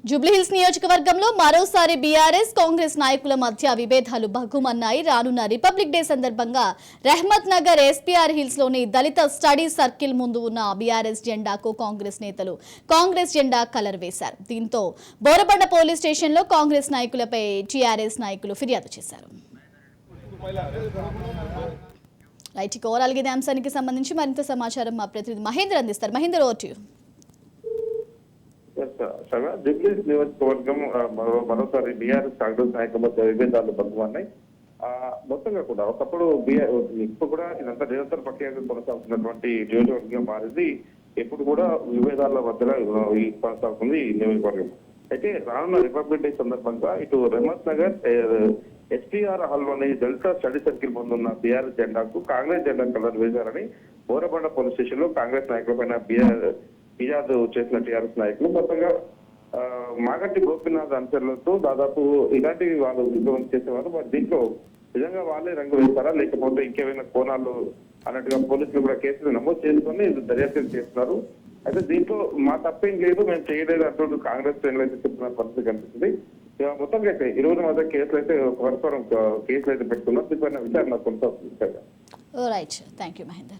జూబ్లీహిల్స్ నియోజకవర్గంలో మరోసారి బీఆర్ఎస్ కాంగ్రెస్ నాయకుల మధ్య విభేదాలు భగ్గుమన్నాయి. రానున్న రిపబ్లిక్ డే సందర్భంగా రెహ్మత్ నగర్ ఎస్పీఆర్ హిల్స్ లోని దళిత స్టడీ సర్కిల్ ముందు ఉన్న బీఆర్ఎస్ జెండాకు కాంగ్రెస్ నేతలు కాంగ్రెస్ జెండా కలర్ వేశారు. దీంతో బోరబండ పోలీస్ స్టేషన్ లో కాంగ్రెస్ నాయకులపై టీఆర్ఎస్ నాయకులు ఫిర్యాదు చేశారు. ఓవరాల్ గా అంశానికి సంబంధించి మరింత సమాచారం మా ప్రతినిధి మహేందర్ అందిస్తారు. Mahender, over to you. Jubilee Hills నియోజకవర్గం మరోసారి బీఆర్ఎస్ కాంగ్రెస్ నాయకుల మధ్య విభేదాలు భగ్గుమన్నాయి. మొత్తంగా కూడా ఒకప్పుడు ఇప్పుడు కూడా ఇదంతా నిరంతర ప్రక్రియగా కొనసాగుతున్నటువంటి నియోజకవర్గం మారింది. ఎప్పుడు కూడా విభేదాల మధ్యలో కొనసాగుతుంది ఈ నియోజకవర్గం. అయితే రానున్న రిపబ్లిక్ డే సందర్భంగా ఇటు రెహ్మత్ నగర్ ఎస్పీఆర్ హాల్లోని దళిత స్టడీ సర్కిల్ ముందున్న బీఆర్ఎస్ జెండాకు కాంగ్రెస్ జెండా కలర్ వేశారని బోరబండ పోలీస్ స్టేషన్ లో కాంగ్రెస్ నాయకులపైన ఫిర్యాదు చేసిన టీఆర్ఎస్ నాయకులు మొత్తంగా మాగంటి గోపీనాథ్ అనుచరులతో దాదాపు ఇలాంటివి వాళ్ళు చేసేవారు. మరి దీంట్లో నిజంగా వాళ్ళే రంగు వేస్తారా లేకపోతే ఇంకేమైనా కోణాలు అన్నట్టుగా పోలీసులు కూడా కేసులు నమోదు చేసుకొని దర్యాప్తు చేస్తున్నారు. అయితే దీంట్లో మా తప్పేం లేదు, మేము చేయలేదు అంటూ కాంగ్రెస్ శ్రేణులు అయితే చెప్తున్న పరిస్థితి కనిపిస్తుంది. మొత్తంగా అయితే ఇరువురి మధ్య కేసులు అయితే పరస్పరం కేసులు అయితే పెట్టుకున్నారు. దీనిపైన విచారణ కొనసాగుతుంది. Right, thank you Mahender.